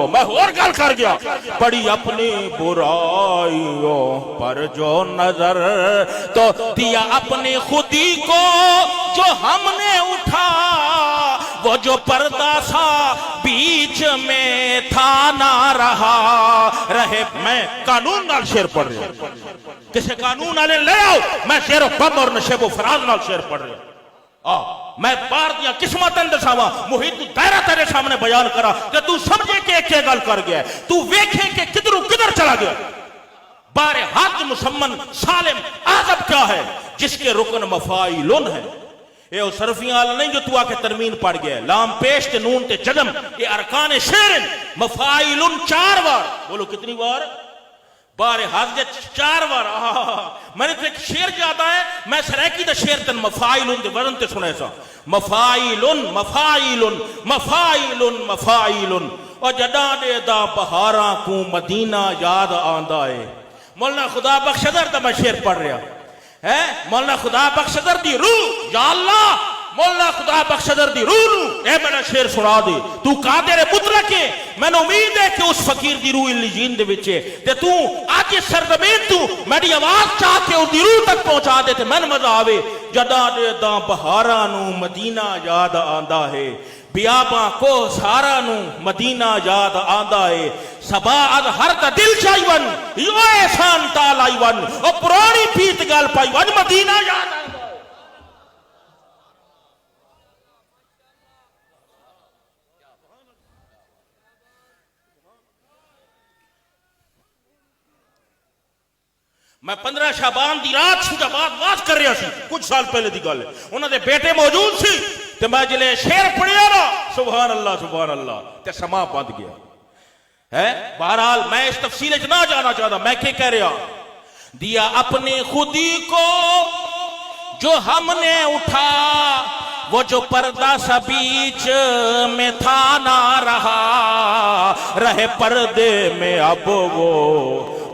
میں اور گل کر گیا پڑی اپنی برائیوں پر جو نظر تو دیا اپنی خودی کو جو ہم نے اٹھا وہ جو پردہ سا بیچ میں تھا نہ رہا رہے میں قانون نال شعر پڑھ رہا ہوں کسے قانون والے لے آؤ میں شعر و بم اور نشیب و فراز نال شعر پڑھ رہا ہوں میں بار دیا قسمت اندساوا محیط دائرہ تیرے سامنے بیان کرا کہ تو سمجھے کہ ایک گل کر گیا ہے تو ویکھے کہ کدھر چلا گیا بار حق مسمن سالم آزب کیا ہے جس کے رکن مفاعلن ہے یہ صرفیاں والا نہیں جو تو آ کے ترمین پڑھ گیا ہے لام پیش تے نون تے جزم یہ ارکان شعر مفاعلن 4 بار بولو کتنی بار بار حاضر 4 بار میں نے تو ایک شعر جاتا ہے میں سریکی دا شعر تن مفاعلن دے ورن تے سنے سا مفاعلن مفاعلن مفاعلن مفاعلن اور جڈا دے دا بہاراں کو مدینہ یاد آندا ہے مولانا خدا بخش در دا میں شعر پڑھ رہا ہے مولانا خدا بخش در دی روح یا اللہ مولانا خدا بخش در دی روح اے میں نے شعر سنا دے تو قادر مطلق ہے میں نے امید ہے کہ اس فقیر دی روح الجین دے وچے تے تو آج سرزمین تو میری آواز چاہ کے اس دی روح تک پہنچا دے تے میں مزہ آوے جدا دے دا بہاراں نو مدینہ یاد آندا ہے بیاباں کو سارا نو مدینہ یاد آندا ہے سبا از ہر دا دل چائی ون یو احسان تالائی ون اور پرانی پیت گال پائی ون مدینہ یاد آندا میں 15 شعبان دی رات شجا بات کر رہا سی کچھ سال پہلے دی گل ہے انہوں نے بیٹے موجود سی تے میں جلے شعر پڑھیا نا سبحان اللہ تے سما بند گیا ہے بہرحال میں اس تفصیل نہ جانا چاہتا میں کیا کہہ رہا دیا اپنی خودی کو جو ہم نے اٹھا وہ جو پردہ سا بیچ میں تھا نہ رہا رہے پردے میں اب وہ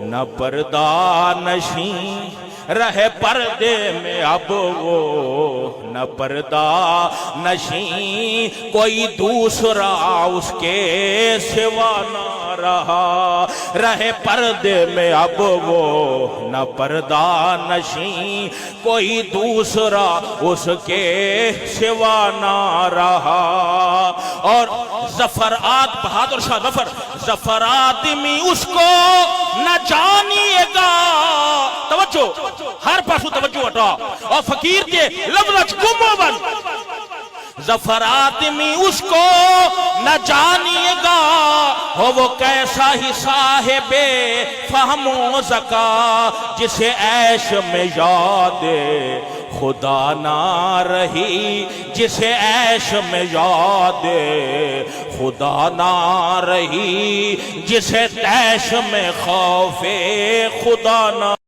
نہ پردہ نشیں رہے پردے میں اب وہ نہ پردہ نشیں کوئی دوسرا اس کے سوا نہ رہا رہے پردے میں اب وہ نہ پردہ نشیں کوئی دوسرا اس کے سوا نہ رہا اور ظفر بہادر شاہ ظفر آدمی اس کو نہ جانیے گا توجہ ہر پاسو توجہ ہٹا اور فقیر کے لفظ گمو بن ظفر آدمی اس کو نہ جانیے گا ہو وہ کیسا ہی صاحب فہم و ذکا جسے عیش میں یاد خدا نہ رہی جسے عیش میں یاد خدا نہ رہی جسے عیش میں خوف خدا نہ